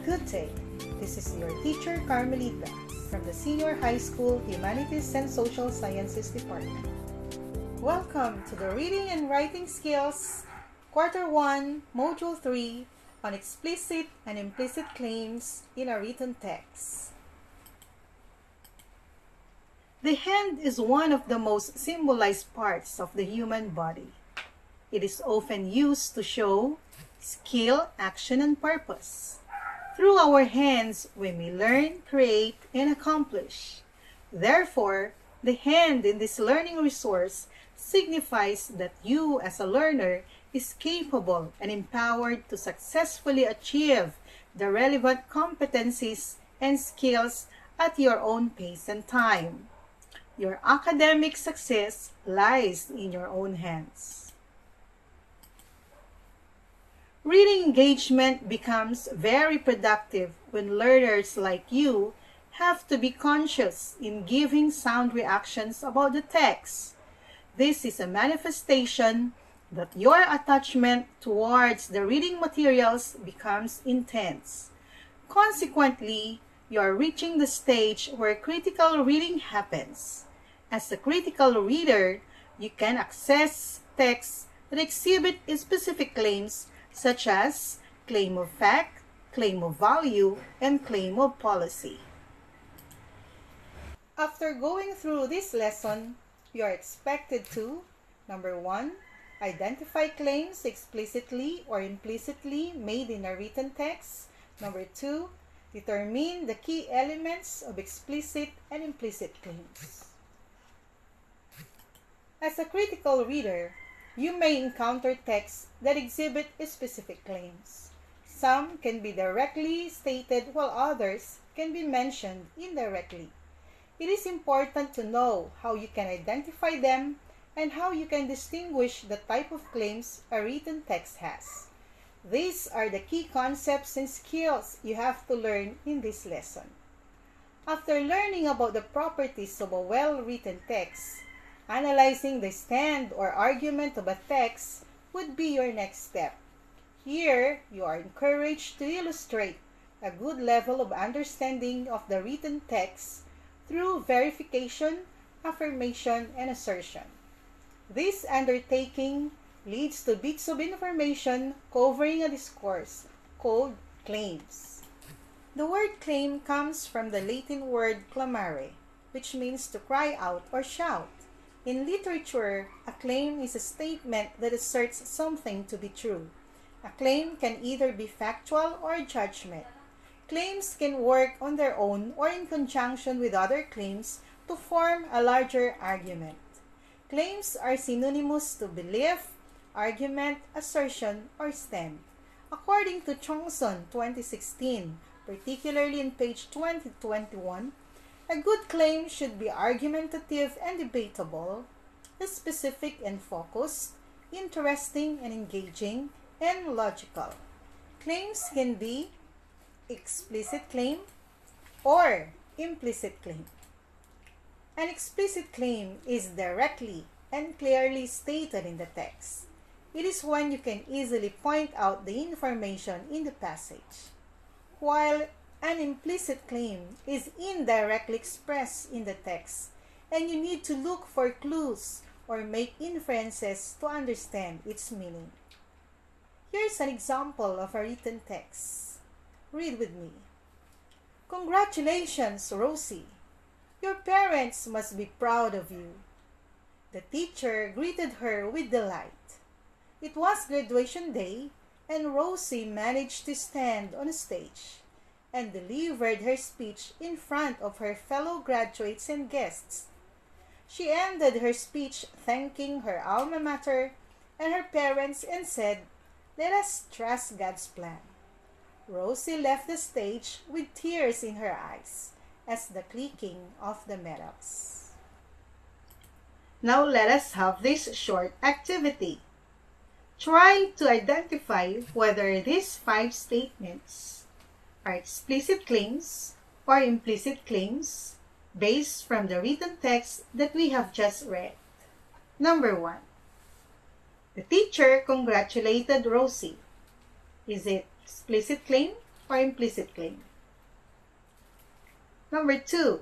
Good day. This is your teacher Carmelita from the Senior High School Humanities and Social Sciences Department. Welcome to the Reading and Writing Skills Quarter 1, Module 3 on Explicit and Implicit Claims in a Written Text. The hand is one of the most symbolized parts of the human body. It is often used to show skill, action, and purpose. Through our hands, we may learn, create, and accomplish. Therefore, the hand in this learning resource signifies that you as a learner is capable and empowered to successfully achieve the relevant competencies and skills at your own pace and time. Your academic success lies in your own hands. Reading engagement becomes very productive when learners like you have to be conscious in giving sound reactions about the text. This is a manifestation that your attachment towards the reading materials becomes intense. Consequently, you are reaching the stage where critical reading happens. As a critical reader, you can access texts that exhibit specific claims such as claim of fact, claim of value, and claim of policy. After going through this lesson, you are expected to, number 1, identify claims explicitly or implicitly made in a written text. Number 2, determine the key elements of explicit and implicit claims. As a critical reader, you may encounter texts that exhibit specific claims. Some can be directly stated while others can be mentioned indirectly. It is important to know how you can identify them and how you can distinguish the type of claims a written text has. These are the key concepts and skills you have to learn in this lesson. After learning about the properties of a well-written text, analyzing the stand or argument of a text would be your next step. Here, you are encouraged to illustrate a good level of understanding of the written text through verification, affirmation, and assertion. This undertaking leads to bits of information covering a discourse called claims. The word claim comes from the Latin word clamare, which means to cry out or shout. In literature, a claim is a statement that asserts something to be true. A claim can either be factual or judgment. Claims can work on their own or in conjunction with other claims to form a larger argument. Claims are synonymous to belief, argument, assertion, or stand. According to Chongson 2016, particularly in page 2021, a good claim should be argumentative and debatable, specific and focused, interesting and engaging, and logical. Claims can be explicit claim or implicit claim. An explicit claim is directly and clearly stated in the text. It is when you can easily point out the information in the passage, while an implicit claim is indirectly expressed in the text, and you need to look for clues or make inferences to understand its meaning. Here's an example of a written text. Read with me. Congratulations, Rosie. Your parents must be proud of you. The teacher greeted her with delight. It was graduation day, and Rosie managed to stand on a stage and delivered her speech in front of her fellow graduates and guests. She ended her speech thanking her alma mater and her parents and said, "Let us trust God's plan." Rosie left the stage with tears in her eyes as the clicking of the medals. Now let us have this short activity. Try to identify whether these 5 statements are explicit claims or implicit claims based from the written text that we have just read. Number 1. The teacher congratulated Rosie. Is it explicit claim or implicit claim? Number 2,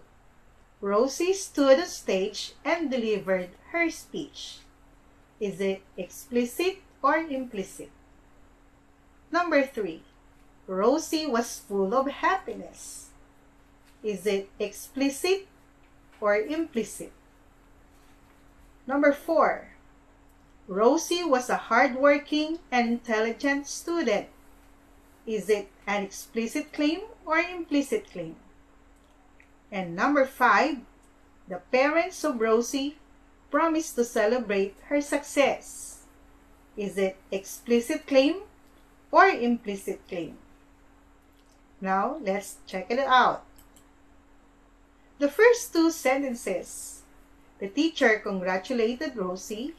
Rosie stood on stage and delivered her speech. Is it explicit or implicit? Number 3, Rosie was full of happiness. Is it explicit or implicit? Number 4, Rosie was a hardworking and intelligent student. Is it an explicit claim or implicit claim? And number 5, the parents of Rosie promised to celebrate her success. Is it explicit claim or implicit claim? Now, let's check it out. The first two sentences, the teacher congratulated Rosie,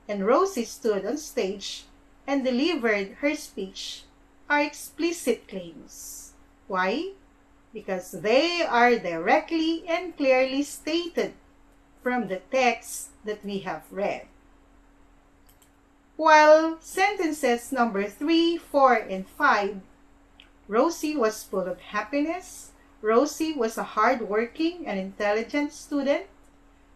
and Rosie stood on stage and delivered her speech, are explicit claims. Why? Because they are directly and clearly stated from the text that we have read. While sentences number 3, 4, and 5, Rosie was full of happiness, Rosie was a hardworking and intelligent student,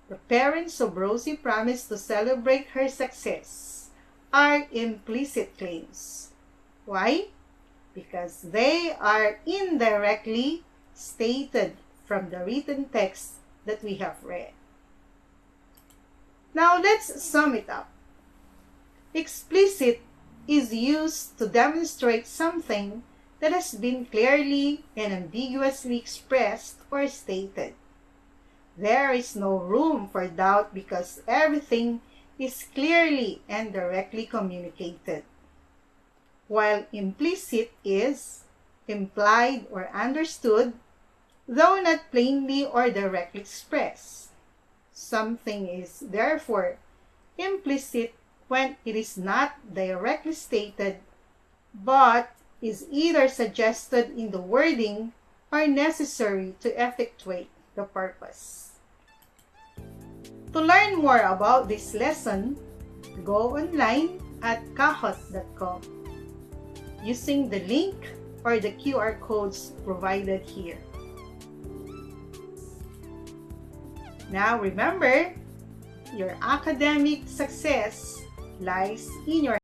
the parents of Rosie promised to celebrate her success, are implicit claims. Why? Because they are indirectly stated from the written text that we have read. Now let's sum it up. Explicit is used to demonstrate something that has been clearly and ambiguously expressed or stated. There is no room for doubt because everything is clearly and directly communicated. While implicit is implied or understood, though not plainly or directly expressed. Something is therefore implicit when it is not directly stated, but is either suggested in the wording or necessary to effectuate the purpose. To learn more about this lesson, go online at kahot.com using the link or the QR codes provided here. Now remember, your academic success lies in your